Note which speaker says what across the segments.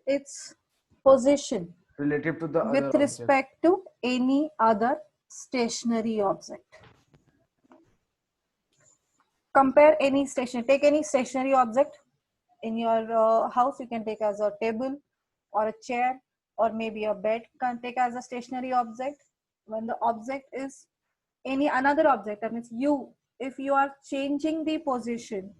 Speaker 1: its position
Speaker 2: relative to the other
Speaker 1: with
Speaker 2: object.
Speaker 1: respect to any other stationary object. Compare any stationary, take any stationary object in your house. You can take as a table or a chair or maybe a bed. Can take as a stationary object. When the object is any another object, that means you, if you are changing the position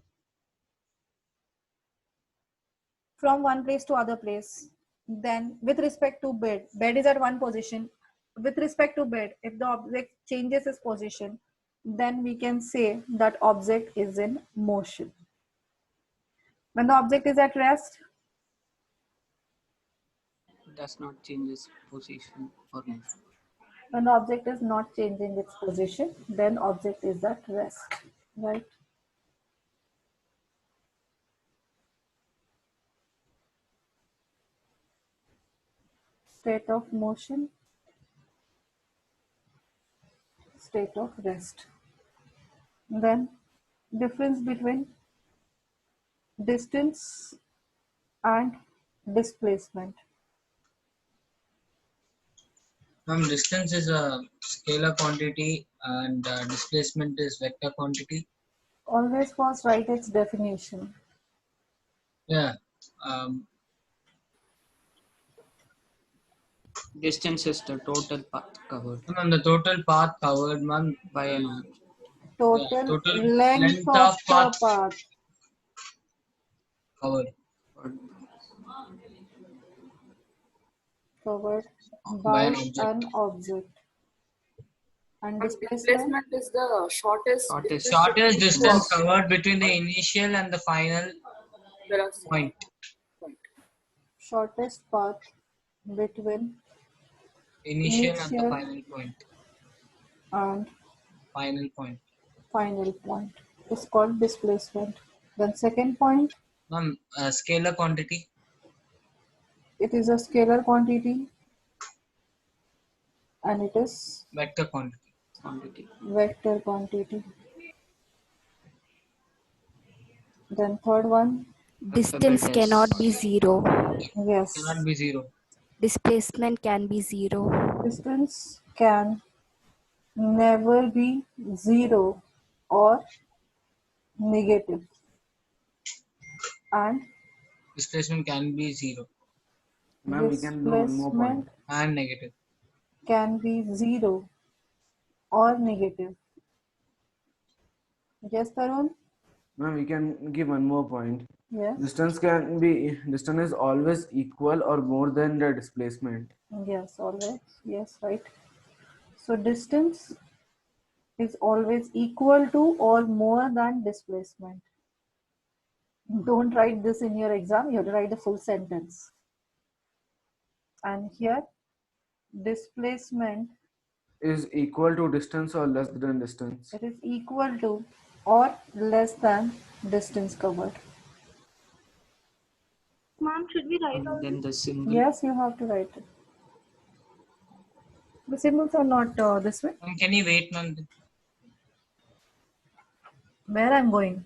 Speaker 1: from one place to other place, then with respect to bed is at one position. With respect to bed, if the object changes its position, then we can say that object is in motion. When the object is at rest,
Speaker 3: does not change its position or motion.
Speaker 1: when the object is not changing its position, then object is at rest, right? State of motion, state of rest. Then difference between distance and displacement.
Speaker 3: Distance is a scalar quantity and displacement is vector quantity.
Speaker 1: Always first write its definition.
Speaker 3: Yeah. Distance is the total path covered. The total path covered by an object.
Speaker 1: Total length of the path
Speaker 3: covered
Speaker 1: by an object. And displacement
Speaker 4: is the shortest
Speaker 3: distance covered between the initial and the final point.
Speaker 1: Shortest path between
Speaker 3: initial and the final point.
Speaker 1: And
Speaker 3: final
Speaker 1: point is called displacement. Then second point.
Speaker 3: Scalar quantity.
Speaker 1: It is a scalar quantity and it is
Speaker 3: vector quantity.
Speaker 1: Vector quantity. Then third one.
Speaker 5: Distance cannot be zero.
Speaker 1: Yes.
Speaker 3: Cannot be zero.
Speaker 5: Displacement can be zero.
Speaker 1: Distance can never be zero or negative. And
Speaker 3: displacement can be zero.
Speaker 2: Ma'am, we can do one more point.
Speaker 3: And negative.
Speaker 1: Can be zero or negative. Yes, Tarun?
Speaker 2: Ma'am, we can give one more point.
Speaker 1: Yes.
Speaker 2: Distance is always equal or more than the displacement.
Speaker 1: Yes, always. Yes, right. So distance is always equal to or more than displacement. Don't write this in your exam. You have to write the full sentence. And here, displacement
Speaker 2: is equal to distance or less than distance.
Speaker 1: It is equal to or less than distance covered.
Speaker 4: Ma'am, should we write out?
Speaker 3: Then the symbol.
Speaker 1: Yes, you have to write it. The symbols are not this way.
Speaker 3: Can you wait, ma'am?
Speaker 1: Where I'm going?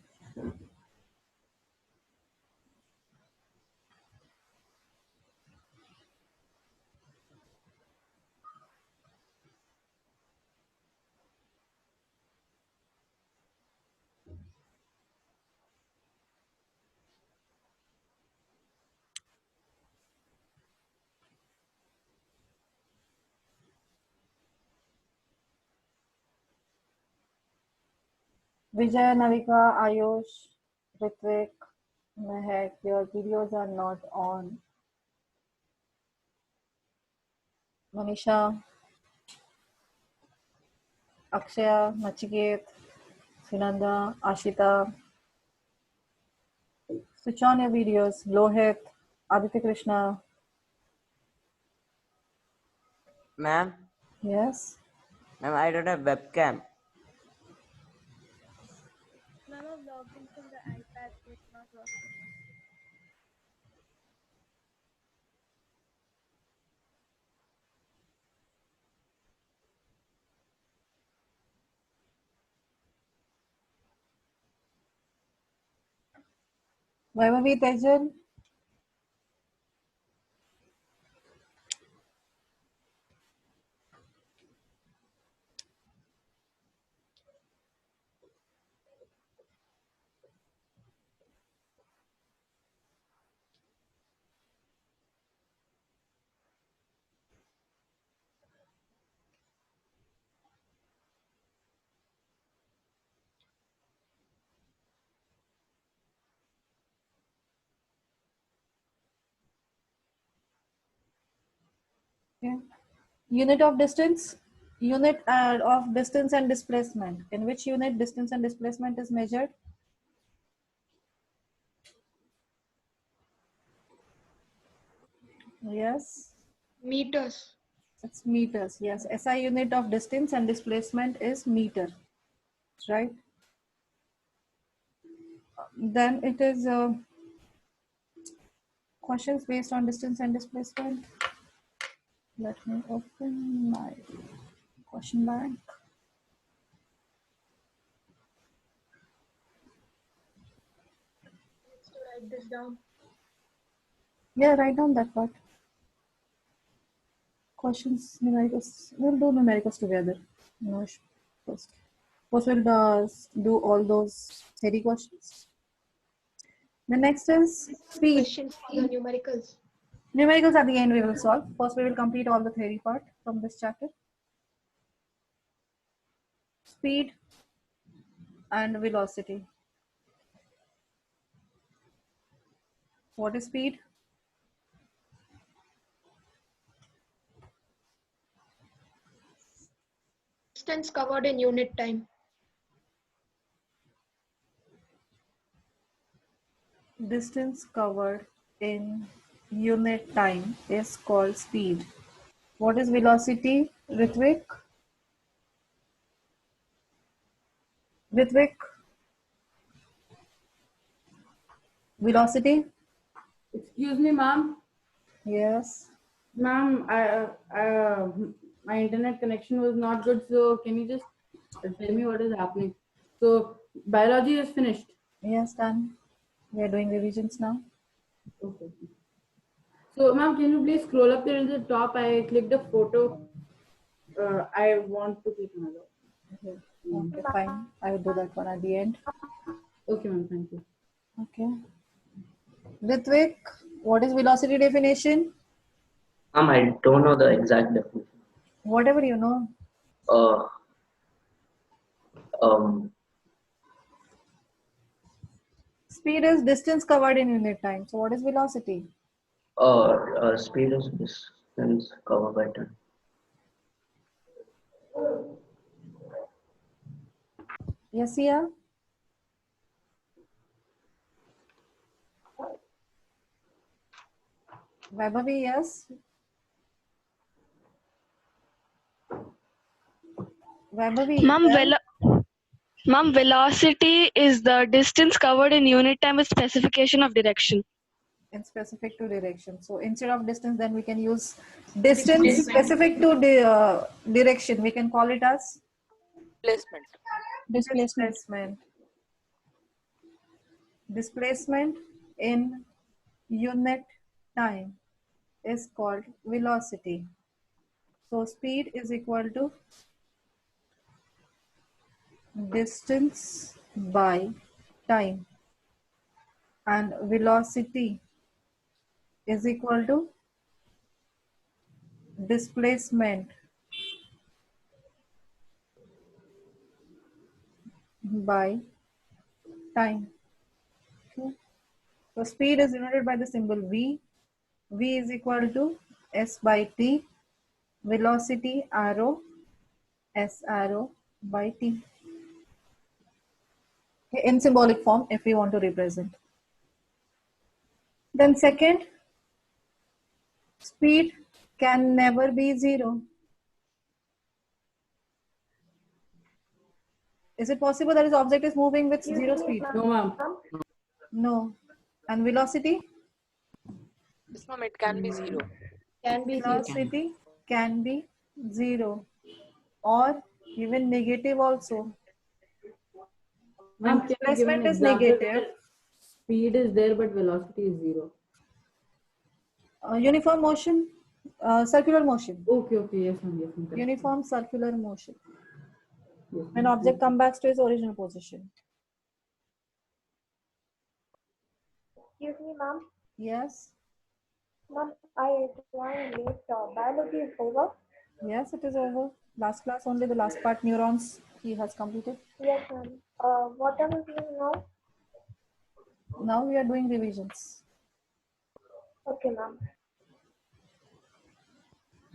Speaker 1: Vijay, Navika, Ayush, Ritvik, Mehak, your videos are not on. Manisha, Akshaya, Nachiket, Sunanda, Ashita. Switch on your videos. Lohit, Aditya Krishna.
Speaker 6: Ma'am?
Speaker 1: Yes?
Speaker 6: Ma'am, I don't have webcam.
Speaker 4: Ma'am, I've logged in from the iPad, so it's not working.
Speaker 1: Vaibhavi Tejan. Okay. Unit of distance. Unit of distance and displacement. In which unit distance and displacement is measured? Yes,
Speaker 4: Meters.
Speaker 1: it's meters. Yes, SI unit of distance and displacement is meter, right? Then it is questions based on distance and displacement. Let me open my question bank.
Speaker 4: Let's write this down.
Speaker 1: Yeah, write down that part. Questions, numericals. We'll do numericals together. No, first. First we'll do all those theory questions. The next is speed.
Speaker 4: Questions for the numericals.
Speaker 1: Numericals at the end we will solve. First we will complete all the theory part from this chapter. Speed and velocity. What is speed?
Speaker 4: Distance covered in unit time.
Speaker 1: Distance covered in unit time is called speed. What is velocity, Ritvik? Ritvik? Velocity?
Speaker 7: Excuse me, ma'am.
Speaker 1: Yes.
Speaker 7: Ma'am, my internet connection was not good, so can you just tell me what is happening? So, biology is finished.
Speaker 1: Yes, done. We are doing revisions now.
Speaker 7: Okay. So, ma'am, can you please scroll up there to the top? I clicked a photo. I want to click another.
Speaker 1: Okay, fine. I will do that one at the end.
Speaker 7: Okay, ma'am, thank you.
Speaker 1: Okay. Ritvik, what is velocity definition?
Speaker 8: I don't know the exact definition.
Speaker 1: Whatever you know.
Speaker 8: Uh, um,
Speaker 1: Speed is distance covered in unit time. So what is velocity?
Speaker 8: Speed is distance covered by time.
Speaker 1: Yes, yeah. Vaibhavi, yes. Vaibhavi,
Speaker 9: Ma'am, velocity is the distance covered in unit time with specification of direction.
Speaker 1: in specific to direction. So instead of distance, then we can use distance specific to the direction. We can call it as displacement. Displacement in unit time is called velocity. So speed is equal to distance by time, and velocity is equal to displacement by time. Okay. So speed is denoted by the symbol V. V is equal to S by T. Velocity arrow S arrow by T. Okay, in symbolic form if we want to represent. Then second, speed can never be zero. Is it possible that his object is moving with zero speed?
Speaker 7: No, ma'am.
Speaker 1: No. And velocity?
Speaker 10: Yes, ma'am, it can be zero.
Speaker 4: Can be zero.
Speaker 1: Velocity can be zero or even negative also.
Speaker 7: Ma'am,
Speaker 1: When
Speaker 7: can you give an
Speaker 1: displacement is
Speaker 7: example
Speaker 1: negative,
Speaker 7: where speed is there, but velocity is zero.
Speaker 1: uniform motion, circular motion.
Speaker 7: Okay, yes, ma'am, yes, ma'am.
Speaker 1: Uniform circular motion.
Speaker 7: Yes,
Speaker 1: When
Speaker 7: ma'am.
Speaker 1: object comes back to its original position.
Speaker 4: Excuse me, ma'am.
Speaker 1: Yes.
Speaker 4: Ma'am, I joined late. Biology is over.
Speaker 1: Yes, it is over. Last class only, the last part, neurons, he has completed.
Speaker 4: Yes, ma'am. What are we doing now?
Speaker 1: Now we are doing revisions.
Speaker 4: Okay, ma'am.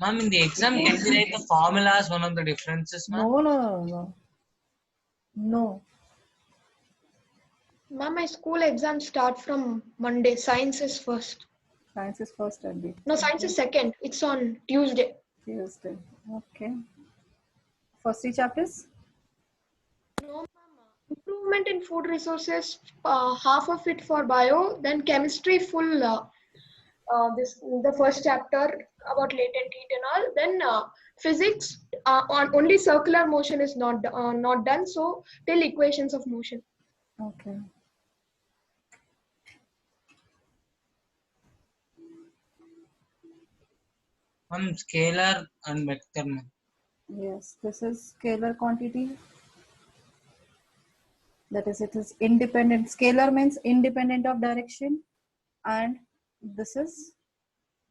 Speaker 3: Ma'am, in the exam, can we write the formulas, one of the differences, ma'am?
Speaker 1: No.
Speaker 4: Ma'am, my school exams start from Monday. Science is first.
Speaker 1: Science is first, Abhi.
Speaker 4: No, science is second. It's on Tuesday.
Speaker 1: Tuesday. Okay. First 3 chapters?
Speaker 4: No, ma'am. Improvement in food resources, half of it for bio, then chemistry full. The first chapter about latent heat and all. Then physics on only circular motion is not done. So till equations of motion.
Speaker 1: Okay.
Speaker 3: Scalar and vector, ma'am.
Speaker 1: Yes, this is scalar quantity. That is, it is independent. Scalar means independent of direction, and this is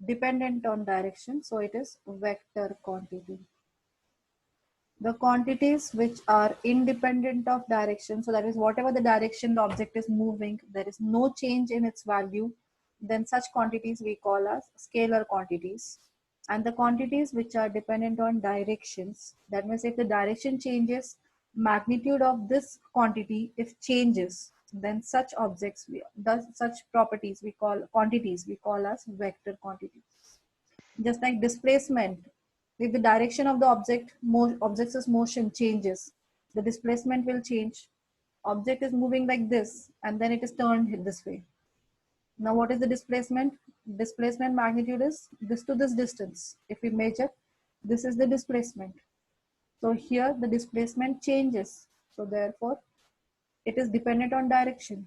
Speaker 1: dependent on direction. So it is vector quantity. The quantities which are independent of direction, so that is whatever the direction the object is moving, there is no change in its value, then such quantities we call as scalar quantities. And the quantities which are dependent on directions, that means if the direction changes, magnitude of this quantity if changes, then such objects, such properties we call quantities, we call as vector quantities. Just like displacement, if the direction of the object's motion changes, the displacement will change. Object is moving like this and then it is turned this way. Now what is the displacement? Displacement magnitude is this to this distance. If we measure, this is the displacement. So here the displacement changes. So therefore it is dependent on direction.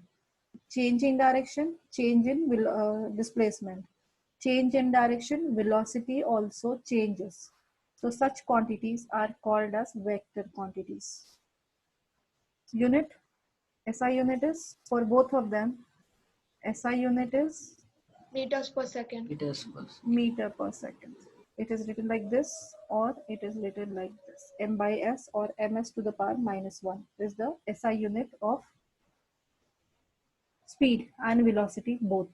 Speaker 1: Change in direction, change in displacement. Change in direction, velocity also changes. So such quantities are called as vector quantities. Unit, SI unit is for both of them. SI unit is
Speaker 4: meters per second.
Speaker 1: Meter per second. It is written like this or it is written like this. M by S or ms to the power -1 is the SI unit of speed and velocity both.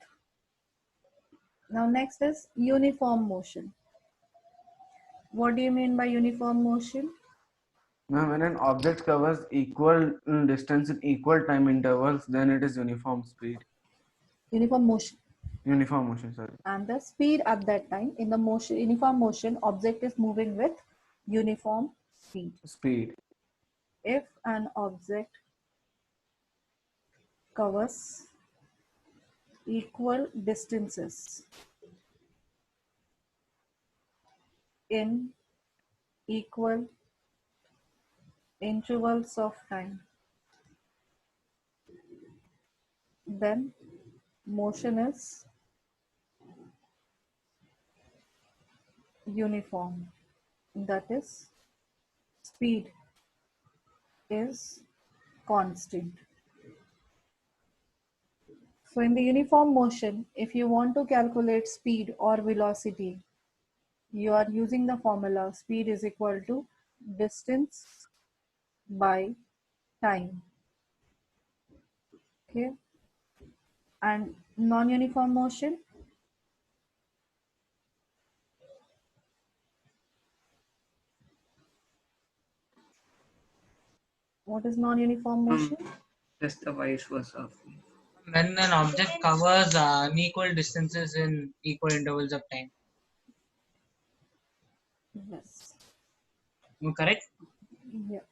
Speaker 1: Now next is uniform motion. What do you mean by uniform motion?
Speaker 2: Now, when an object covers equal distance in equal time intervals, then it is uniform speed.
Speaker 1: Uniform motion.
Speaker 2: Uniform motion, sorry.
Speaker 1: And the speed at that time in the motion, uniform motion, object is moving with uniform speed. If an object covers equal distances in equal intervals of time, then motion is uniform. That is, speed is constant. So in the uniform motion, if you want to calculate speed or velocity, you are using the formula speed is equal to distance by time. Okay. And non-uniform motion, what is non-uniform motion?
Speaker 8: Just the vice versa.
Speaker 3: When an object covers unequal distances in equal intervals of time.
Speaker 1: Yes.
Speaker 3: Am I correct?
Speaker 1: Yeah.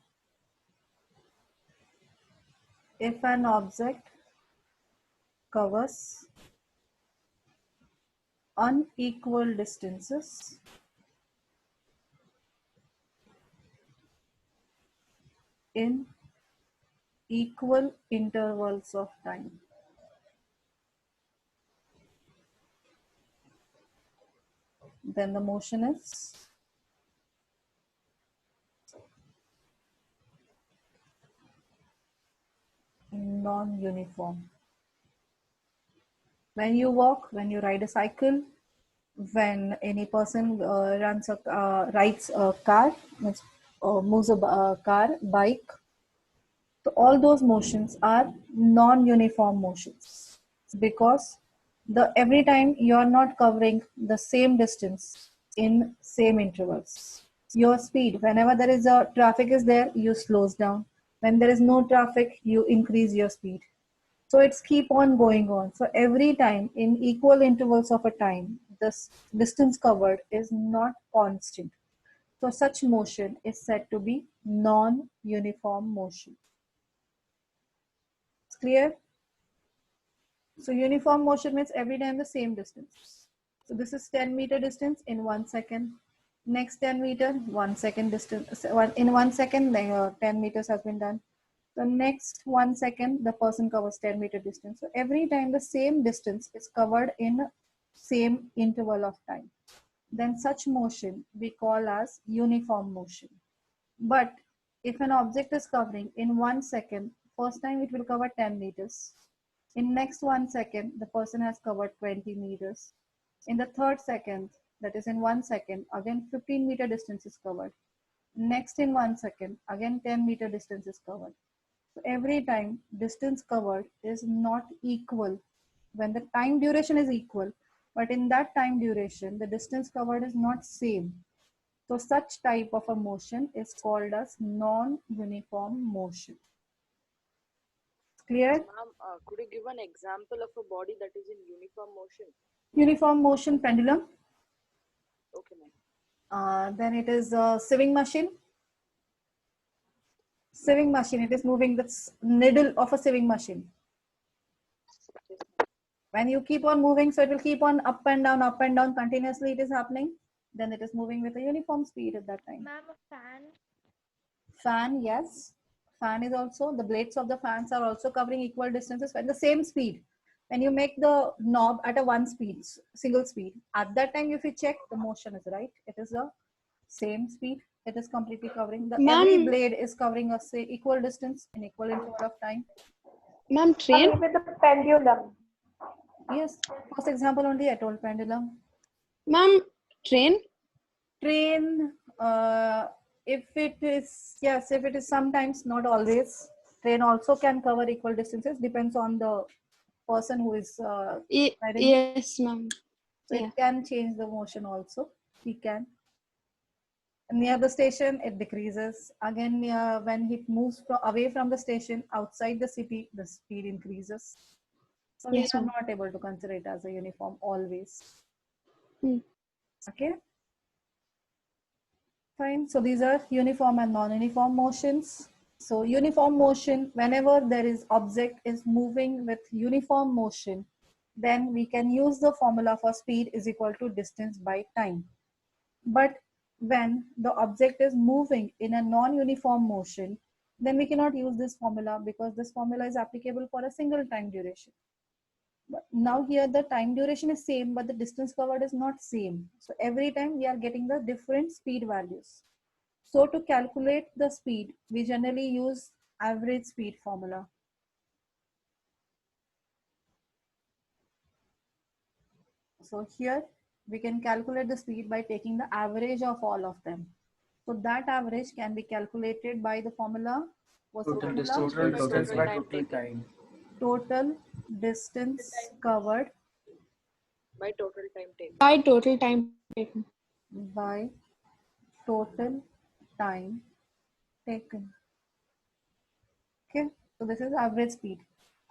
Speaker 1: If an object covers unequal distances in equal intervals of time, then the motion is non-uniform. When you walk, when you ride a cycle, when any person rides a car, moves a car, bike, so all those motions are non-uniform motions because every time you are not covering the same distance in same intervals. Your speed, whenever there is a traffic is there, you slows down. When there is no traffic, you increase your speed. So it's keep on going on. So every time in equal intervals of a time, this distance covered is not constant. So such motion is said to be non-uniform motion. It's clear? So uniform motion means every time the same distance. So this is 10 meter distance in 1 second. Next 10 meter, 1 second distance. In 1 second, 10 meters has been done. So next 1 second, the person covers 10 meter distance. So every time the same distance is covered in same interval of time. Then such motion we call as uniform motion. But if an object is covering in 1 second, first time it will cover 10 meters. In next 1 second, the person has covered 20 meters. In the third second, that is in 1 second, again 15 meter distance is covered. Next in 1 second, again 10 meter distance is covered. So every time distance covered is not equal when the time duration is equal, but in that time duration, the distance covered is not same. So such type of a motion is called as non-uniform motion. Clear?
Speaker 10: Ma'am, could you give an example of a body that is in uniform motion?
Speaker 1: Uniform motion pendulum.
Speaker 10: Okay, ma'am.
Speaker 1: Then it is a sieving machine. Sieving machine, it is moving the needle of a sieving machine. When you keep on moving, so it will keep on up and down continuously it is happening. Then it is moving with a uniform speed at that time.
Speaker 4: Ma'am, a fan.
Speaker 1: Fan, yes. Fan is also, the blades of the fans are also covering equal distances at the same speed. When you make the knob at a one speed, single speed, at that time if you check, the motion is right. It is the same speed. It is completely covering. The every blade is covering a say equal distance in equal interval of time.
Speaker 9: Ma'am, train?
Speaker 4: With the pendulum.
Speaker 1: Yes, first example only I told pendulum.
Speaker 9: Ma'am, train?
Speaker 1: Train, if it is, yes, if it is sometimes, not always. Train also can cover equal distances, depends on the person who is riding.
Speaker 9: Yes, ma'am.
Speaker 1: So it can change the motion also. He can. Near the station, it decreases. Again, when it moves away from the station, outside the city, the speed increases. So we are not able to consider it as a uniform always. Okay. Fine. So these are uniform and non-uniform motions. So uniform motion, whenever there is object is moving with uniform motion, then we can use the formula for speed is equal to distance by time. But when the object is moving in a non-uniform motion, then we cannot use this formula because this formula is applicable for a single time duration. But now here the time duration is same, but the distance covered is not same. So every time we are getting the different speed values. So to calculate the speed, we generally use average speed formula. So here we can calculate the speed by taking the average of all of them. So that average can be calculated by the formula. What's the formula?
Speaker 2: Total distance by total time.
Speaker 1: Total distance covered
Speaker 10: By total time taken.
Speaker 9: By total time taken.
Speaker 1: By total time taken. Okay, so this is average speed.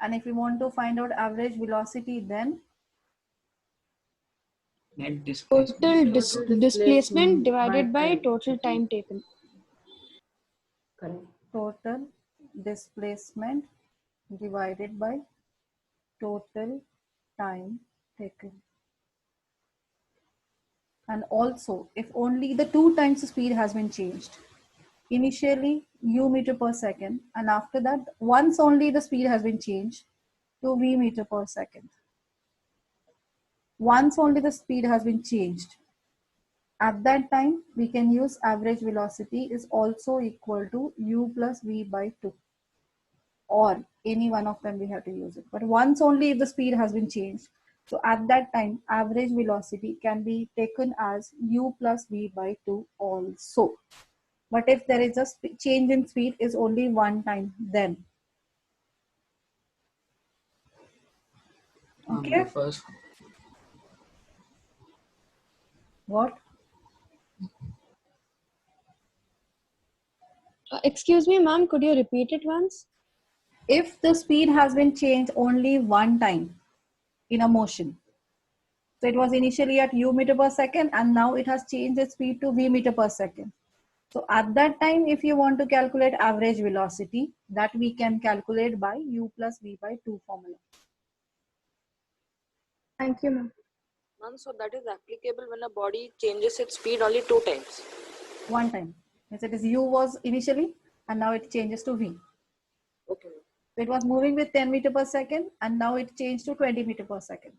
Speaker 1: And if we want to find out average velocity, then
Speaker 8: Net
Speaker 9: Total
Speaker 8: displacement.
Speaker 9: displacement divided by total time taken.
Speaker 7: Correct.
Speaker 1: total displacement divided by total time taken. And also, if only the 2 times the speed has been changed, initially u meter per second, and after that, once only the speed has been changed to v meter per second. Once only the speed has been changed. At that time, we can use average velocity is also equal to u plus v by 2. Or any one of them we have to use it. But once only if the speed has been changed. So at that time, average velocity can be taken as u plus v by 2 also. But if there is a change in speed is only one time, then. Okay.
Speaker 8: The first.
Speaker 1: What?
Speaker 11: Excuse me, ma'am, could you repeat it once?
Speaker 1: If the speed has been changed only one time in a motion, so it was initially at u meter per second and now it has changed its speed to v meter per second. So at that time, if you want to calculate average velocity, that we can calculate by u plus v by 2 formula.
Speaker 4: Thank you, ma'am.
Speaker 10: Ma'am, so that is applicable when a body changes its speed only 2 times.
Speaker 1: One time. Yes, it is u was initially and now it changes to v.
Speaker 10: Okay.
Speaker 1: So it was moving with 10 meter per second and now it changed to 20 meter per second.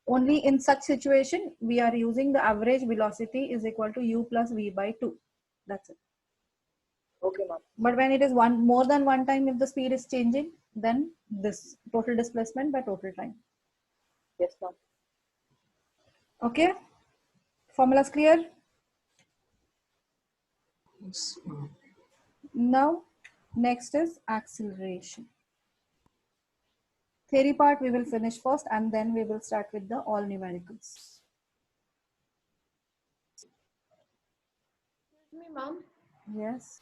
Speaker 1: Only in such situation, we are using the average velocity is equal to u plus v by 2. That's it.
Speaker 10: Okay, ma'am.
Speaker 1: But when it is more than one time, if the speed is changing, then this total displacement by total time.
Speaker 10: Yes, ma'am.
Speaker 1: Okay. Formulas clear?
Speaker 3: Yes.
Speaker 1: Now, next is acceleration. Theory part we will finish first and then we will start with the all numericals.
Speaker 4: Excuse me, ma'am.
Speaker 1: Yes.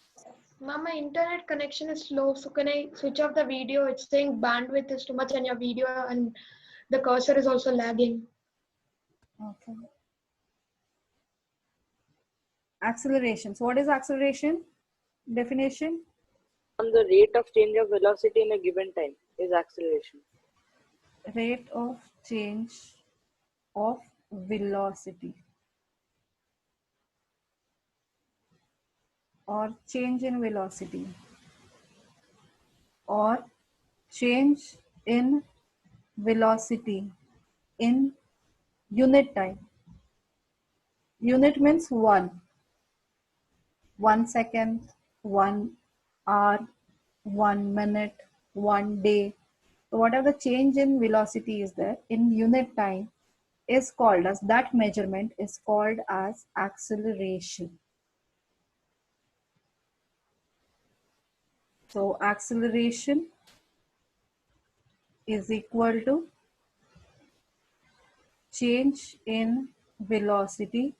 Speaker 4: Ma'am, my internet connection is slow, so can I switch off the video? It's saying bandwidth is too much on your video and the cursor is also lagging.
Speaker 1: Okay. Acceleration. So what is acceleration? Definition?
Speaker 10: And the rate of change of velocity in a given time is acceleration.
Speaker 1: Rate of change of velocity or change in velocity or change in velocity in unit time. Unit means 1 second, 1 hour, 1 minute, 1 day. So whatever the change in velocity is there in unit time is called as, that measurement is called as acceleration. So acceleration is equal to change in velocity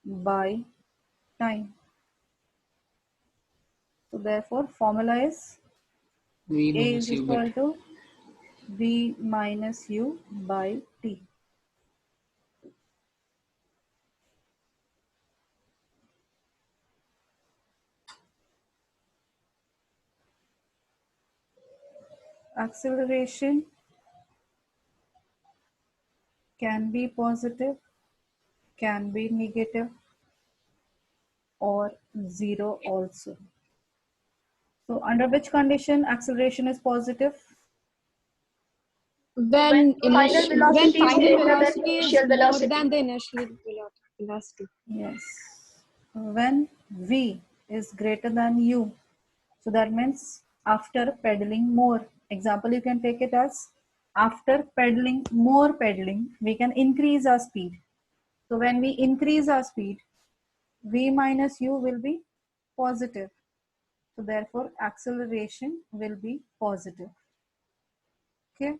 Speaker 1: by time. So therefore formula is
Speaker 3: V
Speaker 1: A
Speaker 3: minus
Speaker 1: is
Speaker 3: U by
Speaker 1: equal to v minus u by t. Acceleration can be positive, can be negative, or zero also. So under which condition acceleration is positive?
Speaker 11: When
Speaker 4: Final velocity is greater than
Speaker 11: velocity is
Speaker 4: initial
Speaker 11: more
Speaker 4: velocity.
Speaker 11: than the initial velocity.
Speaker 1: Yes. When v is greater than u. So that means after pedaling more. Example, you can take it as after pedaling more pedaling, we can increase our speed. So when we increase our speed, v minus u will be positive. So therefore acceleration will be positive. Okay.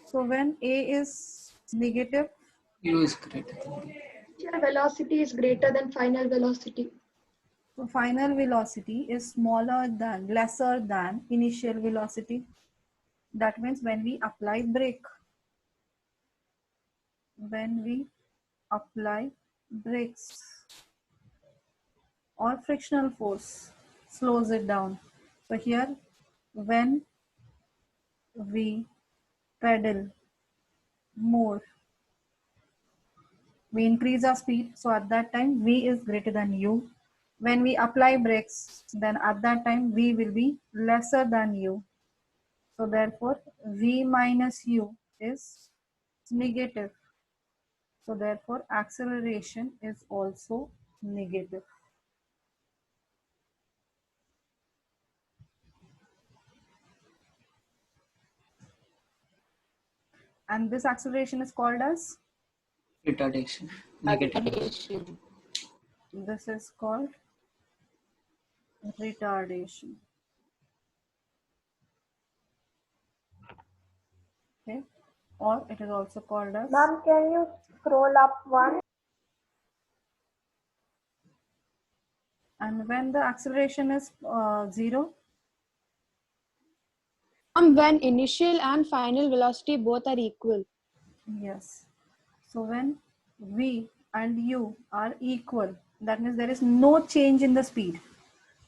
Speaker 1: So when a is negative,
Speaker 3: U is greater than V.
Speaker 4: Initial velocity is greater than final velocity.
Speaker 1: so final velocity is lesser than initial velocity. That means when we apply brake, brakes or frictional force slows it down. So here when we pedal more, we increase our speed. So at that time v is greater than u. When we apply brakes, then at that time v will be lesser than u. So therefore v minus u is negative. So therefore acceleration is also negative. And this acceleration is called as?
Speaker 3: Retardation. Negative.
Speaker 1: This is called retardation. Okay. Or it is also called as?
Speaker 12: Ma'am, can you scroll up one?
Speaker 1: And when the acceleration is 0?
Speaker 11: When initial and final velocity both are equal.
Speaker 1: Yes. So when v and u are equal, that means there is no change in the speed.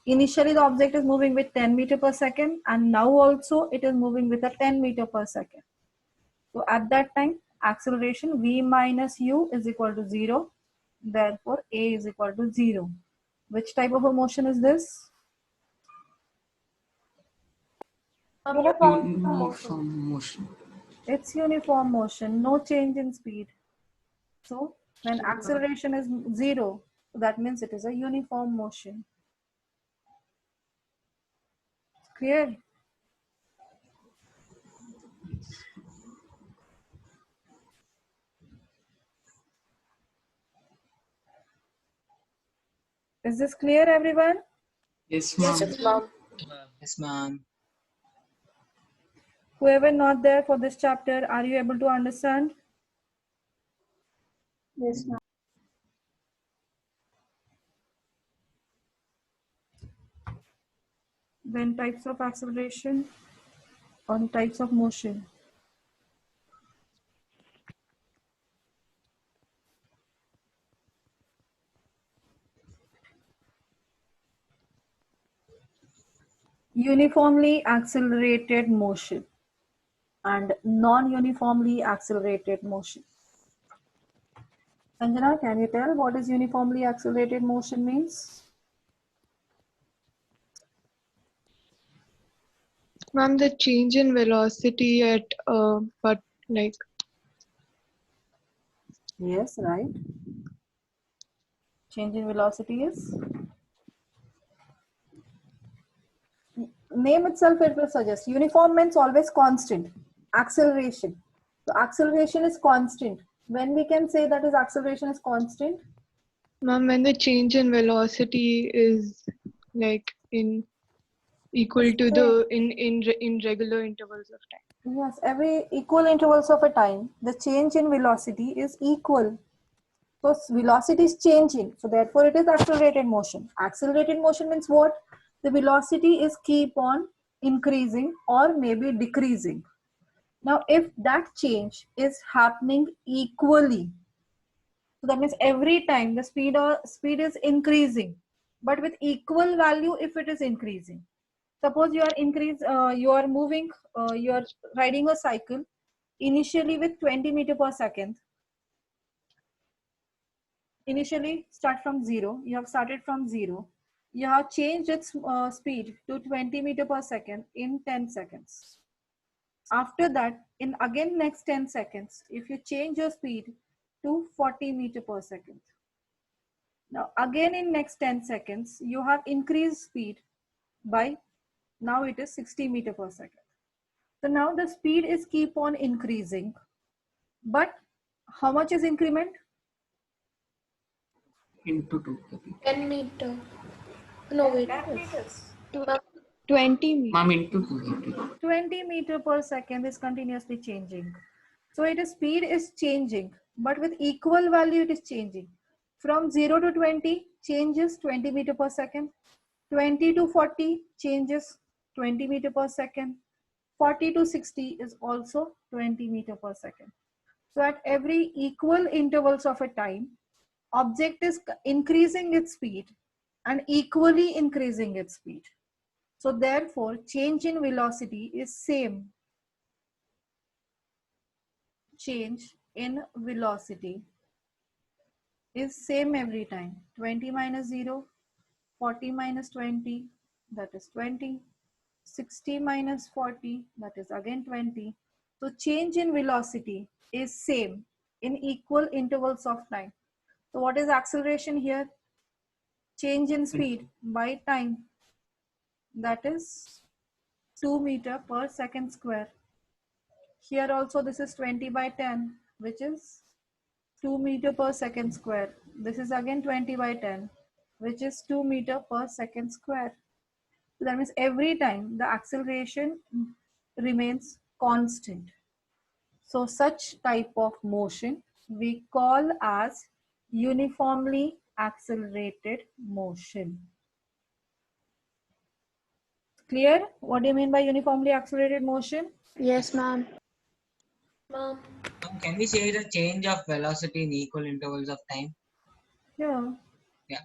Speaker 1: Initially the object is moving with 10 meter per second, and now also it is moving with a 10 meter per second. So at that time, acceleration v minus u is equal to 0. Therefore, a is equal to 0. Which type of a motion is this?
Speaker 12: Uniform motion.
Speaker 1: It's uniform motion, no change in speed. So when acceleration is 0, that means it is a uniform motion. Clear? Is this clear, everyone?
Speaker 12: Yes, ma'am.
Speaker 10: Yes, ma'am.
Speaker 3: Yes, ma'am.
Speaker 1: Whoever not there for this chapter, are you able to understand?
Speaker 11: Yes, ma'am.
Speaker 1: Then types of acceleration or types of motion. Uniformly accelerated motion and non-uniformly accelerated motion. Sanjana, can you tell what is uniformly accelerated motion means?
Speaker 4: Ma'am, the change in velocity at but like.
Speaker 1: Yes, right. Change in velocity is? Name itself it will suggest. Uniform means always constant. Acceleration. So acceleration is constant. When we can say that is acceleration is constant?
Speaker 4: Ma'am, when the change in velocity is like in equal to the in regular intervals of time.
Speaker 1: Yes, every equal intervals of a time, the change in velocity is equal. So velocity is changing. So therefore it is accelerated motion. Accelerated motion means what? The velocity is keep on increasing or maybe decreasing. Now if that change is happening equally, so that means every time the speed is increasing, but with equal value if it is increasing. Suppose you are moving, you are riding a cycle initially with 20 meter per second. Initially start from 0. You have started from 0. You have changed its speed to 20 meter per second in 10 seconds. After that, in again next 10 seconds, if you change your speed to 40 meter per second. Now again in next 10 seconds, you have increased speed by, now it is 60 meter per second. So now the speed is keep on increasing, but how much is increment?
Speaker 12: Into 2.
Speaker 4: 10 meter. No, wait.
Speaker 1: 10 meters.
Speaker 4: 20 meter.
Speaker 12: Ma'am, into 2.
Speaker 1: 20 meter per second is continuously changing. So it is speed is changing, but with equal value it is changing. From 0 to 20 changes 20 meter per second. 20 to 40 changes 20 meter per second. 40 to 60 is also 20 meter per second. So at every equal intervals of a time, object is increasing its speed and equally increasing its speed. So therefore, change in velocity is same. Change in velocity is same every time. 20 minus 0, 40 minus 20, that is 20. 60 minus 40, that is again 20. So change in velocity is same in equal intervals of time. So what is acceleration here? Change in speed by time, that is 2 meter per second square. Here also this is 20 by 10, which is 2 meter per second square. This is again 20 by 10, which is 2 meter per second square. So that means every time the acceleration remains constant. So such type of motion we call as uniformly accelerated motion. Clear? What do you mean by uniformly accelerated motion?
Speaker 11: Yes, ma'am.
Speaker 4: Ma'am.
Speaker 3: Can we say the change of velocity in equal intervals of time?
Speaker 1: Yeah.
Speaker 3: Yeah.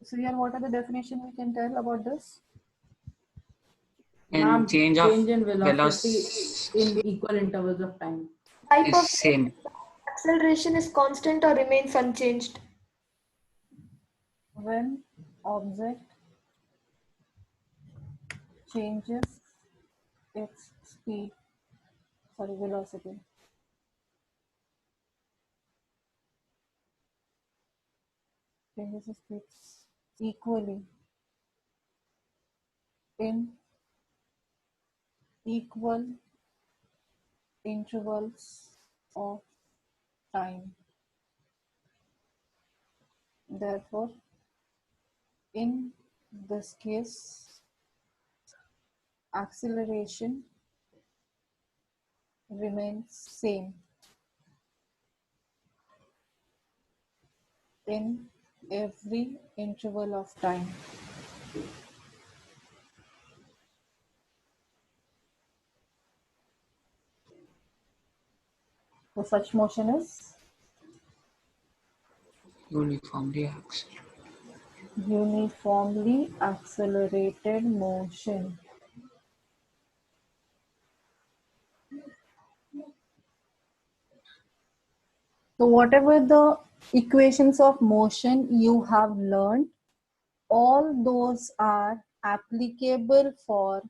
Speaker 1: So here, what are the definition we can tell about this?
Speaker 12: And
Speaker 7: Ma'am,
Speaker 12: change of
Speaker 7: change in velocity
Speaker 12: velocity
Speaker 7: in equal intervals of time.
Speaker 4: Type
Speaker 12: is
Speaker 4: of
Speaker 12: same.
Speaker 4: acceleration is constant or remains unchanged.
Speaker 1: When object changes its speed, sorry, velocity. Changes its speed equally in equal intervals of time. Therefore, in this case, acceleration remains same in every interval of time. So such motion is
Speaker 12: Uniformly accelerated.
Speaker 1: uniformly accelerated motion. So whatever the equations of motion you have learned, all those are applicable for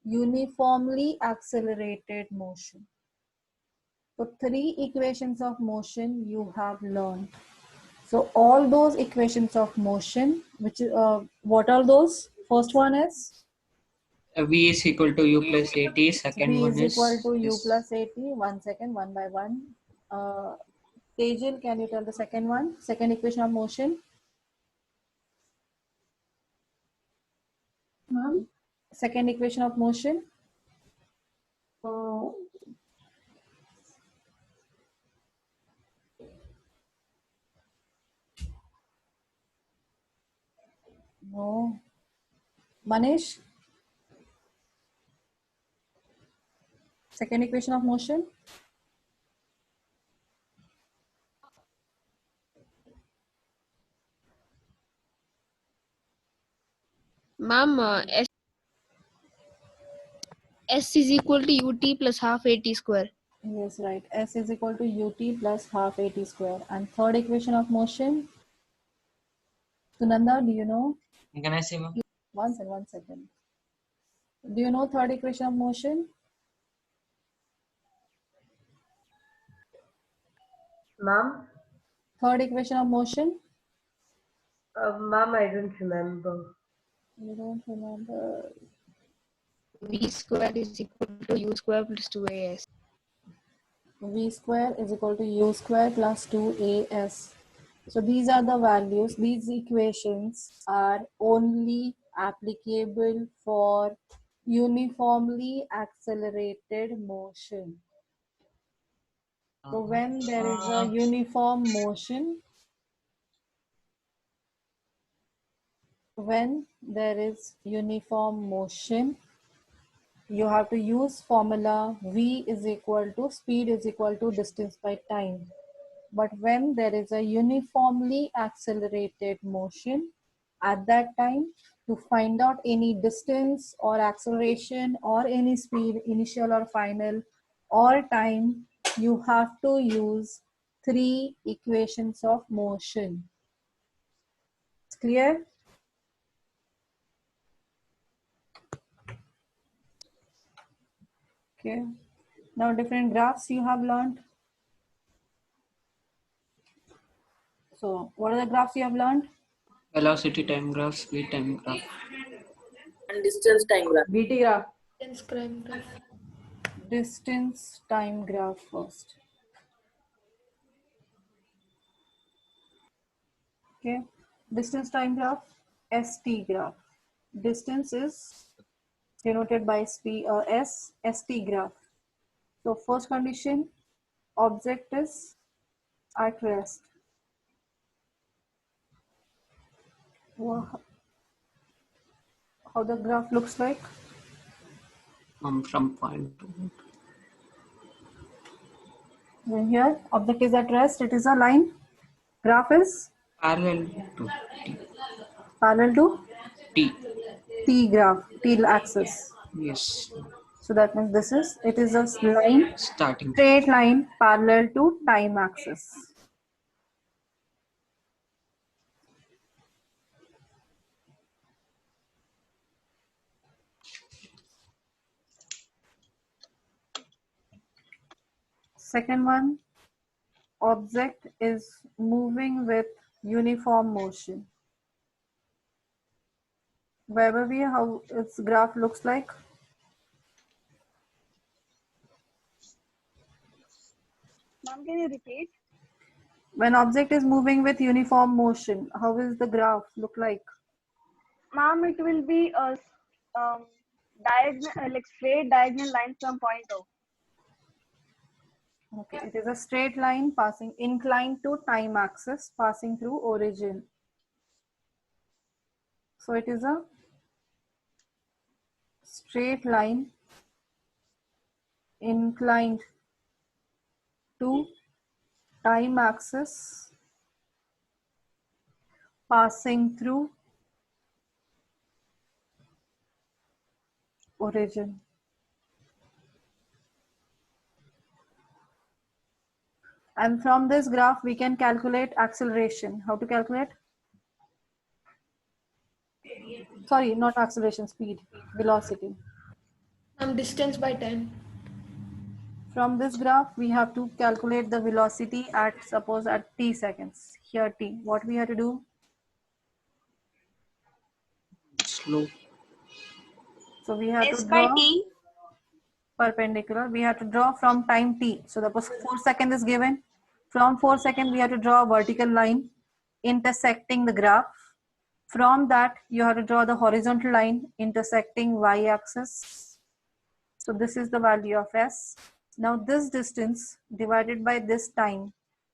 Speaker 1: uniformly accelerated motion. So 3 equations of motion you have learned. So all those equations of motion, which what are those? First one is
Speaker 12: V is equal to U plus AT. Second
Speaker 1: V
Speaker 12: one
Speaker 1: is equal
Speaker 12: is
Speaker 1: to U
Speaker 12: this.
Speaker 1: plus AT. 1 second, one by one. Tejal, can you tell the second one? Second equation of motion?
Speaker 7: Ma'am?
Speaker 1: Second equation of motion? No. Manish? Second equation of motion?
Speaker 11: Ma'am, S is equal to UT plus half AT square.
Speaker 1: Yes, right. S is equal to UT plus half AT square. And third equation of motion? Sunanda, do you know?
Speaker 3: Can I say, ma'am?
Speaker 1: One second. Do you know third equation of motion?
Speaker 13: Ma'am?
Speaker 1: Third equation of motion?
Speaker 13: Ma'am, I don't remember.
Speaker 1: You don't remember.
Speaker 11: V square is equal to U square plus 2AS.
Speaker 1: V square is equal to U square plus 2AS. So these are the values. These equations are only applicable for uniformly accelerated motion. So when there is a uniform motion, you have to use formula V is equal to speed is equal to distance by time. But when there is a uniformly accelerated motion, at that time, to find out any distance or acceleration or any speed, initial or final, or time, you have to use three equations of motion. It's clear? Okay. Now different graphs you have learned. So what are the graphs you have learned?
Speaker 12: Velocity time graph, speed time graph.
Speaker 10: And distance time graph.
Speaker 7: VT graph.
Speaker 4: Distance time graph.
Speaker 1: Distance time graph first. Okay, distance time graph, ST graph. Distance is denoted by ST graph. So first condition, object is at rest. How the graph looks like?
Speaker 12: From point to
Speaker 1: And here, object is at rest. It is a line. Graph is
Speaker 12: parallel to T.
Speaker 1: Parallel to
Speaker 12: T.
Speaker 1: T graph, T axis.
Speaker 12: Yes.
Speaker 1: So that means it is a line,
Speaker 12: Starting.
Speaker 1: straight line parallel to time axis. Second one, object is moving with uniform motion. Where were we? How its graph looks like?
Speaker 9: Ma'am, can you repeat?
Speaker 1: When object is moving with uniform motion, how will the graph look like?
Speaker 9: Ma'am, it will be a diagonal, like straight diagonal line from point O.
Speaker 1: Okay, it is a straight line passing inclined to time axis passing through origin. So it is a straight line inclined to time axis passing through origin. And from this graph, we can calculate acceleration. How to calculate? Sorry, not acceleration, speed, velocity.
Speaker 4: Distance by time.
Speaker 1: From this graph, we have to calculate the velocity at, suppose at t seconds. Here t. What we have to do?
Speaker 12: Slow.
Speaker 1: So we have
Speaker 9: S
Speaker 1: to
Speaker 9: by
Speaker 1: draw
Speaker 9: T.
Speaker 1: perpendicular. We have to draw from time t. So the 4 seconds is given. From 4 seconds, we have to draw a vertical line intersecting the graph. From that, you have to draw the horizontal line intersecting y-axis. So this is the value of s. Now this distance divided by this time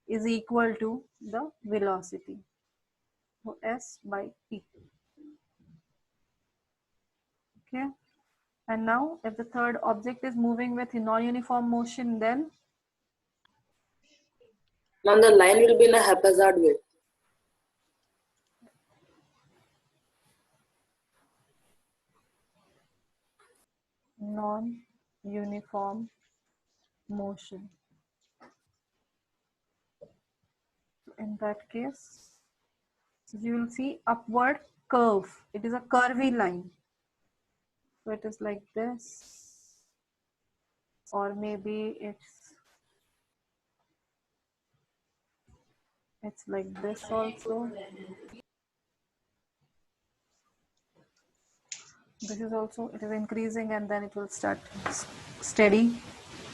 Speaker 1: is equal to the velocity. So s by t. Okay. And now if the third object is moving with non-uniform motion, then
Speaker 10: Now the line will be in a haphazard way.
Speaker 1: non-uniform motion. In that case, you will see upward curve. It is a curvy line. So it is like this, or maybe it's like this also. This is also, it is increasing and then it will start steady.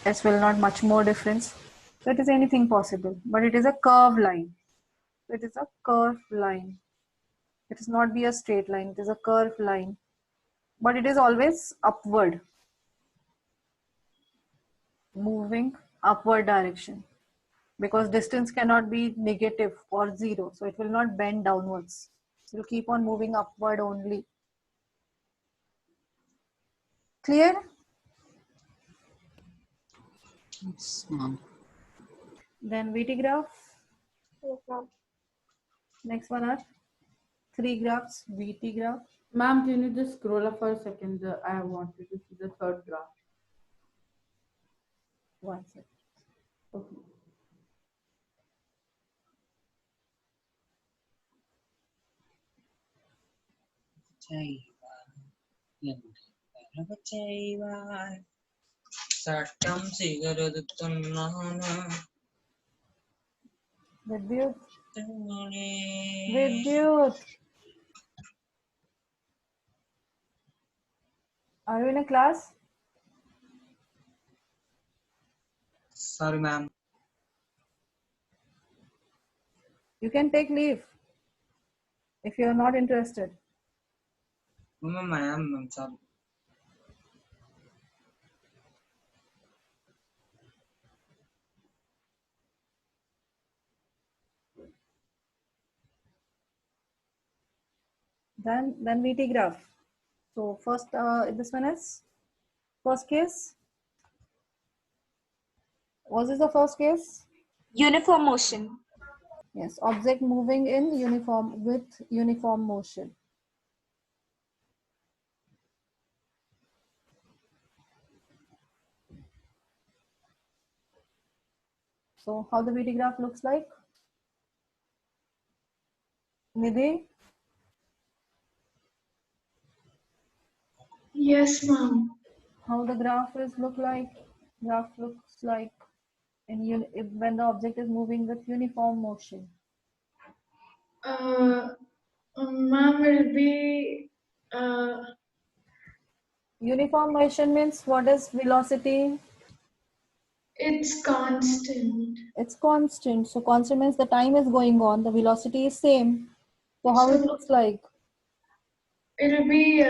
Speaker 1: This will not much more difference. So it is anything possible, but it is a curved line. So it is a curved line. It is not be a straight line. It is a curved line, but it is always upward, moving upward direction, because distance cannot be negative or zero. So it will not bend downwards. It will keep on moving upward only. Clear?
Speaker 12: Yes, ma'am.
Speaker 1: Then VT graph.
Speaker 4: Yes, ma'am.
Speaker 1: Next one are 3 graphs, VT graph.
Speaker 7: Ma'am, can you just scroll up for a second? I wanted to see the third graph.
Speaker 1: One second.
Speaker 7: Okay.
Speaker 3: చట్టం సిగరెడుతున్నాను
Speaker 1: Vidyut. Vidyut. Are you in a class?
Speaker 3: Sorry, ma'am.
Speaker 1: You can take leave if you are not interested.
Speaker 3: No, ma'am, I'm sorry.
Speaker 1: Then VT graph. So first, this one is first case. Was this the first case?
Speaker 14: Uniform motion.
Speaker 1: Yes, object moving in with uniform motion. So how the VT graph looks like? Nidhi?
Speaker 4: Yes, ma'am.
Speaker 1: How the graph look like? Graph looks like when the object is moving with uniform motion.
Speaker 4: Ma'am, will be
Speaker 1: Uniform motion means what is velocity?
Speaker 4: it's constant.
Speaker 1: It's constant. So constant means the time is going on, the velocity is same. So how it looks like?
Speaker 4: It'll be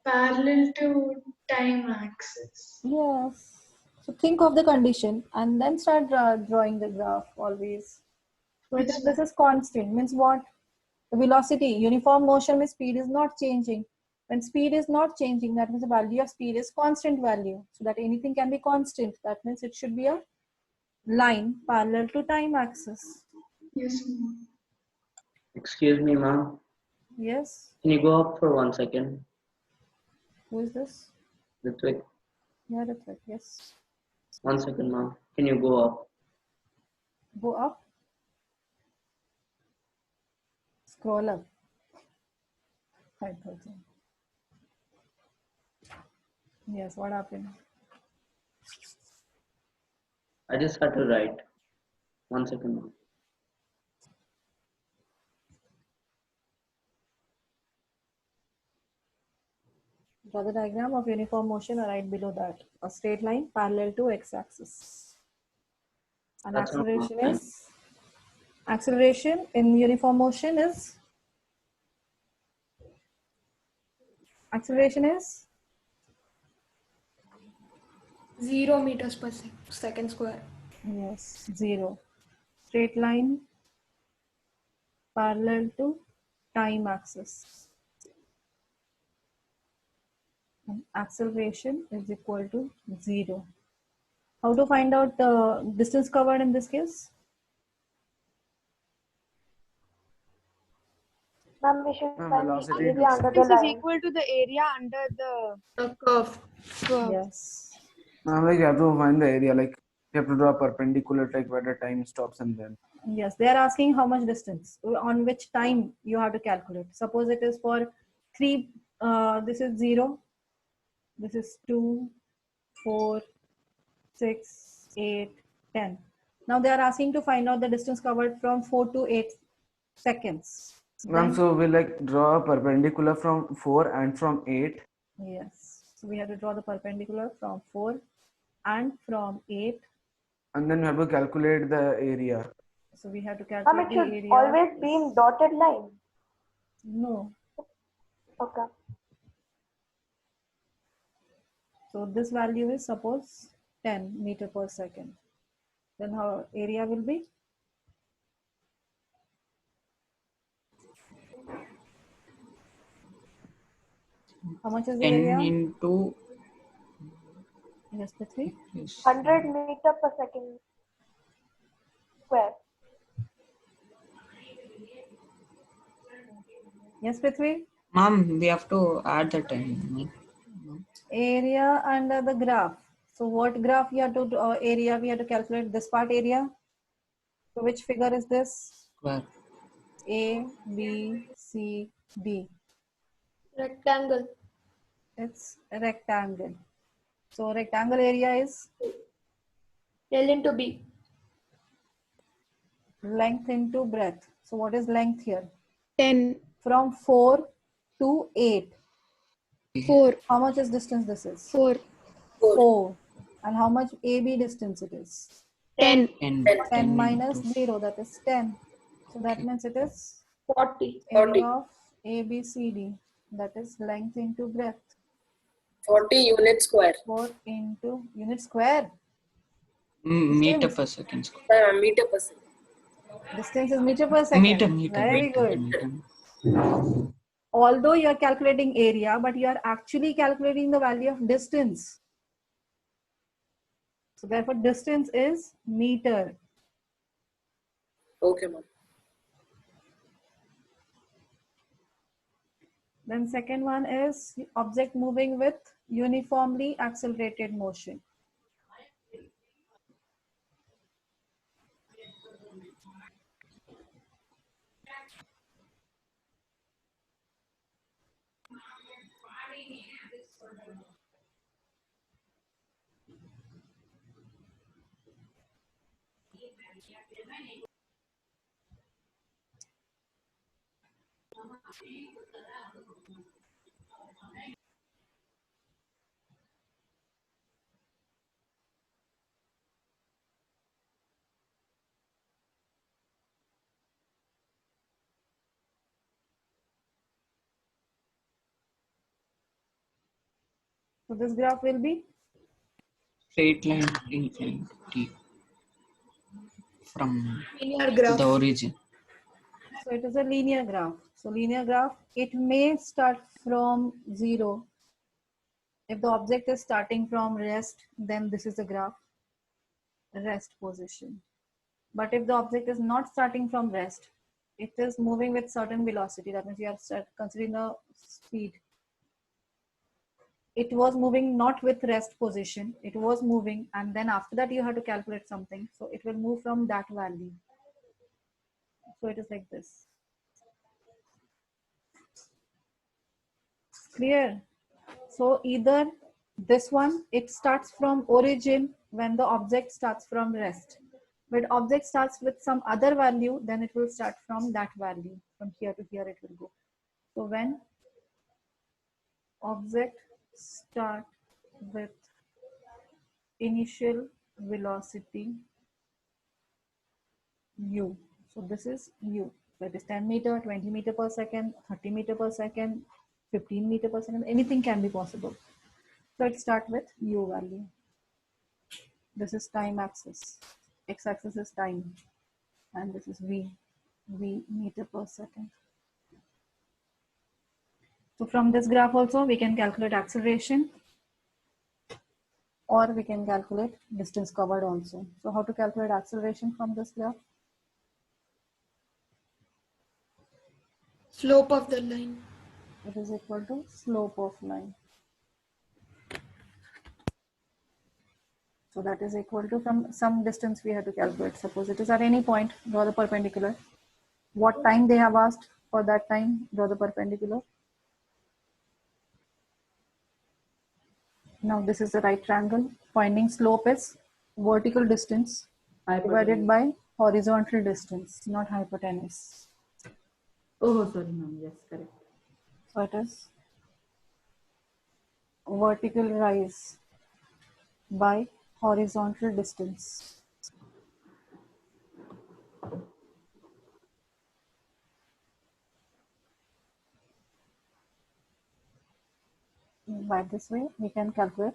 Speaker 4: parallel to time axis.
Speaker 1: Yes. So think of the condition and then start drawing the graph always. So this is constant means what? The velocity, uniform motion means speed is not changing. When speed is not changing, that means the value of speed is constant value. So that anything can be constant. That means it should be a line parallel to time axis.
Speaker 4: Yes, ma'am.
Speaker 8: Excuse me, ma'am.
Speaker 1: Yes.
Speaker 8: Can you go up for 1 second?
Speaker 1: Who is this?
Speaker 8: Ritvik.
Speaker 1: Yeah, Ritvik. Yes.
Speaker 8: 1 second, ma'am. Can you go up?
Speaker 1: Go up. Scroll up. 5,000. Yes, what happened?
Speaker 8: I just had to write. 1 second, ma'am.
Speaker 1: Draw the diagram of uniform motion right below that. A straight line parallel to x-axis. And
Speaker 8: That's not
Speaker 1: acceleration in uniform motion is acceleration is
Speaker 4: 0 meters per second square.
Speaker 1: yes, 0. Straight line parallel to time axis. And acceleration is equal to 0. How to find out the distance covered in this case?
Speaker 14: Ma'am, we should find the
Speaker 2: velocity
Speaker 14: area under the
Speaker 9: Distance is
Speaker 14: line.
Speaker 9: equal to the area under the
Speaker 7: curve.
Speaker 1: Yes.
Speaker 2: Now, like, you have to find the area. Like, You have to draw a perpendicular, like where the time stops and then.
Speaker 1: Yes, they are asking how much distance, on which time you have to calculate. Suppose it is for 3, this is 0, this is 2, 4, 6, 8, 10. Now they are asking to find out the distance covered from 4 to 8 seconds.
Speaker 2: Ma'am,
Speaker 1: Then-
Speaker 2: so we like draw a perpendicular from 4 and from 8.
Speaker 1: Yes, so we have to draw the perpendicular from 4 and from 8.
Speaker 2: And then we have to calculate the area.
Speaker 1: So we have to
Speaker 14: It
Speaker 1: calculate the
Speaker 14: should
Speaker 1: area.
Speaker 14: always be in dotted line.
Speaker 1: No.
Speaker 14: Okay.
Speaker 1: So this value is suppose 10 meter per second. Then how area will be? How much is the
Speaker 12: 10
Speaker 1: area?
Speaker 12: into
Speaker 1: Yes, Prithvi?
Speaker 14: 100 meter per second square.
Speaker 1: Yes, Prithvi?
Speaker 12: Ma'am, we have to add the 10.
Speaker 1: Area under the graph. So what graph you have to area we have to calculate this part area. So which figure is this?
Speaker 12: Square.
Speaker 1: A, B, C, D.
Speaker 4: Rectangle.
Speaker 1: It's a rectangle. So rectangle area is
Speaker 4: L into B.
Speaker 1: length into breadth. So what is length here?
Speaker 4: 10.
Speaker 1: From 4 to 8.
Speaker 4: 4.
Speaker 1: How much is distance this is?
Speaker 4: 4.
Speaker 1: 4. And how much AB distance it is?
Speaker 4: 10.
Speaker 1: 10 minus 0, that is 10. So that means it is
Speaker 4: 40.
Speaker 1: area of ABCD, that is length into breadth.
Speaker 15: 40 unit square.
Speaker 1: 4 into unit square.
Speaker 12: Meter
Speaker 1: Distance.
Speaker 12: per second square.
Speaker 15: Meter per second.
Speaker 1: Distance is meter per second. Very good. Although you are calculating area, but you are actually calculating the value of distance. So therefore distance is meter.
Speaker 15: Okay, ma'am.
Speaker 1: Then second one is object moving with uniformly accelerated motion. So this graph will be
Speaker 12: Straight line inclined T from
Speaker 4: Linear graph.
Speaker 12: the origin.
Speaker 1: So it is a linear graph. So linear graph, it may start from 0. If the object is starting from rest, then this is the graph, rest position. But if the object is not starting from rest, it is moving with certain velocity. That means you are considering the speed. It was moving not with rest position. It was moving, and then after that you have to calculate something. So it will move from that value. So it is like this. Clear? So either this one, it starts from origin when the object starts from rest. But object starts with some other value, then it will start from that value. From here to here it will go. So when object start with initial velocity u. So this is u. So it is 10 meter, 20 meter per second, 30 meter per second, 15 meter per second, anything can be possible. So it starts with u value. This is time axis. X axis is time. And this is v meter per second. So from this graph also we can calculate acceleration, or we can calculate distance covered also. So how to calculate acceleration from this graph?
Speaker 4: Slope of the line.
Speaker 1: It is equal to slope of line. So that is equal to from some distance we have to calculate. Suppose it is at any point, draw the perpendicular. What time they have asked for that time, draw the perpendicular. Now this is the right triangle. Finding slope is vertical distance divided by horizontal distance, not hypotenuse.
Speaker 7: Oh, sorry, ma'am. Yes, correct.
Speaker 1: So it is vertical rise by horizontal distance. By this way, we can calculate.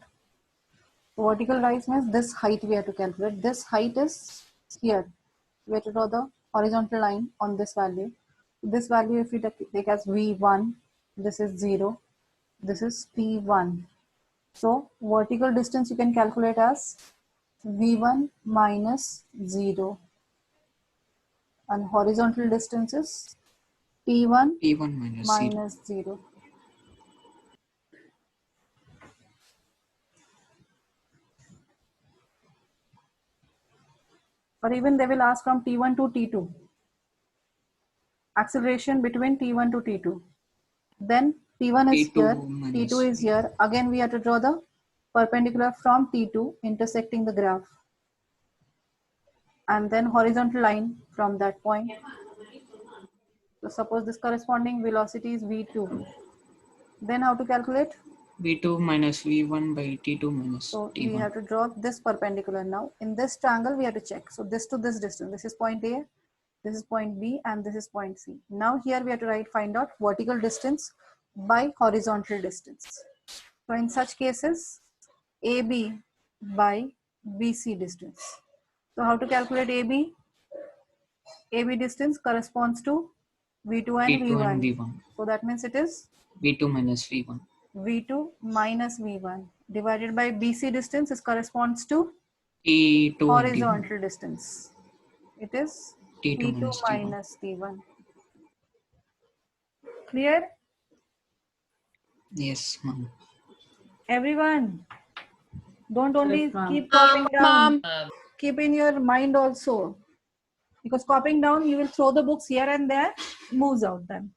Speaker 1: Vertical rise means this height we have to calculate. This height is here. We have to draw the horizontal line on this value. This value, if we take as V1, this is 0. This is T1. So vertical distance you can calculate as V1 minus 0. And horizontal distance is T1 minus 0. Or even they will ask from T1 to T2. Acceleration between T1 to T2. Then T1 is here, T2 is here. Again we have to draw the perpendicular from T2 intersecting the graph. And then horizontal line from that point. So suppose this corresponding velocity is V2. Then how to calculate?
Speaker 12: V2 minus V1 by T2 minus
Speaker 1: So
Speaker 12: T1.
Speaker 1: we have to draw this perpendicular now. In this triangle we have to check. So this to this distance. This is point A, this is point B, and this is point C. Now here we have to find out vertical distance by horizontal distance. So in such cases, AB by BC distance. So how to calculate AB? AB distance corresponds to V2 and
Speaker 12: T2
Speaker 1: V1.
Speaker 12: and V1.
Speaker 1: So that means it is
Speaker 12: V2 minus V1.
Speaker 1: V2 minus V1 divided by BC distance is corresponds to
Speaker 12: T2 and T1.
Speaker 1: horizontal distance. It is
Speaker 12: T2
Speaker 1: T2 minus T1. Clear?
Speaker 12: Yes, ma'am.
Speaker 1: Everyone, don't only
Speaker 7: Yes, ma'am.
Speaker 1: keep copying down. Keep in your mind also. Because copying down, you will throw the books here and there, moves out them.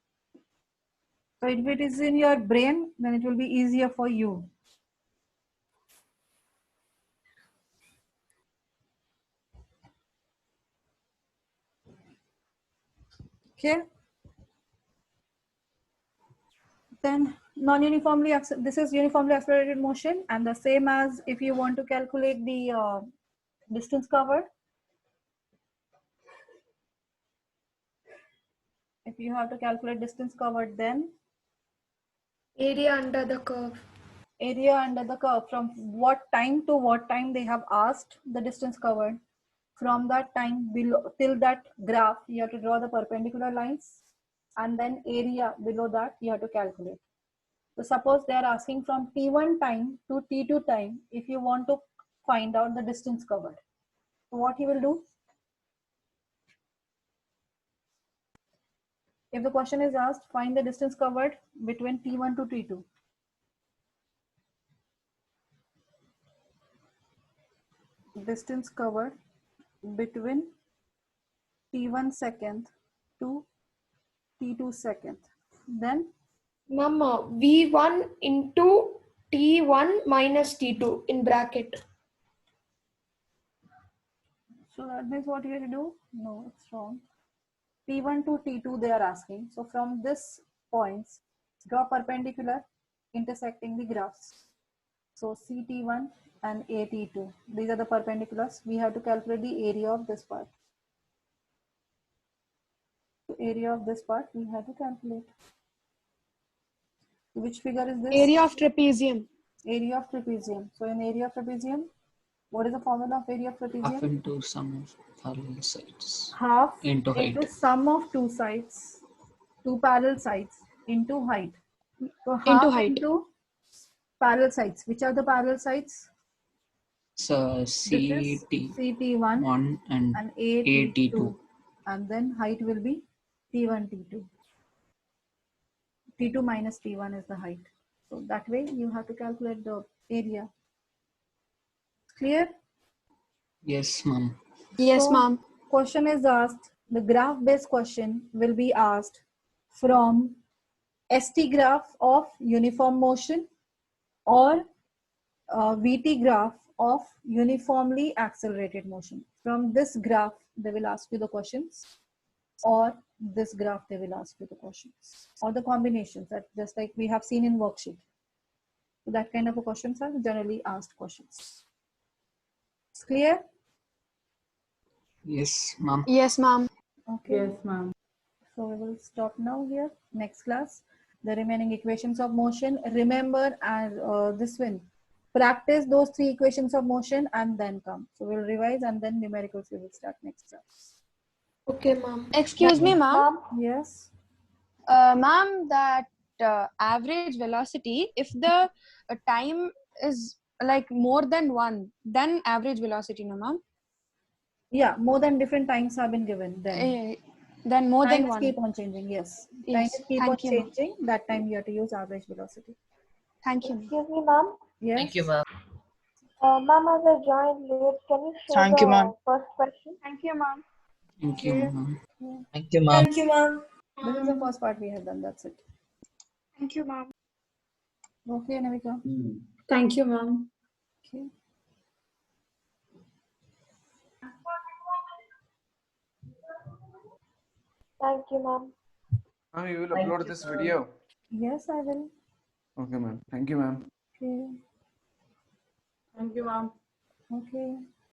Speaker 1: So if it is in your brain, then it will be easier for you. Okay. Then non-uniformly, this is uniformly accelerated motion, and the same as if you want to calculate the distance covered. If you have to calculate distance covered, then
Speaker 4: Area under the curve.
Speaker 1: Area under the curve, from what time to what time they have asked the distance covered. From that time below till that graph, you have to draw the perpendicular lines, and then area below that you have to calculate. So suppose they are asking from T1 time to T2 time if you want to find out the distance covered. So what you will do? If the question is asked, find the distance covered between T1 to T2. Distance covered between T1 second to T2 second. Then
Speaker 4: Mama, V1 into T1 minus T2 in bracket.
Speaker 1: so that means what you have to do? No, it's wrong. T1 to T2 they are asking. So from this points, draw perpendicular intersecting the graphs. So CT1 and AT2. These are the perpendiculars. We have to calculate the area of this part. So area of this part we have to calculate. Which figure is this?
Speaker 4: Area of trapezium.
Speaker 1: Area of trapezium. So in area of trapezium, what is the formula of area of trapezium?
Speaker 12: Half into sum of parallel sides.
Speaker 1: Half
Speaker 12: into height.
Speaker 1: into sum of two sides, two parallel sides into height. So half
Speaker 4: Into height.
Speaker 1: into parallel sides. Which are the parallel sides?
Speaker 12: So
Speaker 1: This is
Speaker 12: CT1
Speaker 1: CT1
Speaker 12: and
Speaker 1: and AT2.
Speaker 12: AT2.
Speaker 1: And then height will be T1, T2. T2 minus T1 is the height. So that way you have to calculate the area. Clear?
Speaker 12: Yes, ma'am.
Speaker 4: Yes,
Speaker 1: So,
Speaker 4: ma'am.
Speaker 1: question is asked, the graph-based question will be asked from ST graph of uniform motion or VT graph of uniformly accelerated motion. From this graph, they will ask you the questions, or this graph, they will ask you the questions, or the combinations, that just like we have seen in worksheet. So that kind of a questions are generally asked questions. It's clear?
Speaker 12: Yes, ma'am.
Speaker 4: Yes, ma'am.
Speaker 1: Okay.
Speaker 7: Yes, ma'am.
Speaker 1: So we will stop now here. Next class, the remaining equations of motion. Remember, and this one, practice those 3 equations of motion and then come. So we'll revise and then numericals we will start next class.
Speaker 4: Okay, ma'am. Excuse me, ma'am.
Speaker 1: Yes.
Speaker 4: Ma'am, that average velocity, if the time is like more than 1, then average velocity, no, ma'am?
Speaker 1: Yeah, more than different times have been given then.
Speaker 4: Then more than
Speaker 1: Times
Speaker 4: 1.
Speaker 1: keep on changing, yes.
Speaker 4: Yes.
Speaker 1: Times keep
Speaker 4: Thank
Speaker 1: on
Speaker 4: you, ma'am.
Speaker 1: changing. That time you have to use average velocity.
Speaker 4: Thank you, ma'am.
Speaker 14: Excuse me, ma'am.
Speaker 1: Yes.
Speaker 3: Thank you, ma'am.
Speaker 14: Ma'am, as I joined late, can you show
Speaker 10: Thank you, ma'am.
Speaker 14: the first question?
Speaker 4: Thank you, ma'am.
Speaker 12: Thank you, ma'am.
Speaker 3: Thank you, ma'am.
Speaker 13: Thank you, ma'am.
Speaker 1: This is the first part we have done. That's it.
Speaker 4: Thank you, ma'am.
Speaker 1: Okay, Navika.
Speaker 7: Thank you, ma'am.
Speaker 1: Okay.
Speaker 14: Thank you, ma'am.
Speaker 2: Ma'am, you will
Speaker 13: Thank
Speaker 2: upload
Speaker 13: you,
Speaker 2: this
Speaker 13: ma'am.
Speaker 2: video.
Speaker 1: Yes, I will.
Speaker 2: Okay, ma'am. Thank you, ma'am.
Speaker 1: Okay.
Speaker 7: Thank you, ma'am.
Speaker 1: Okay.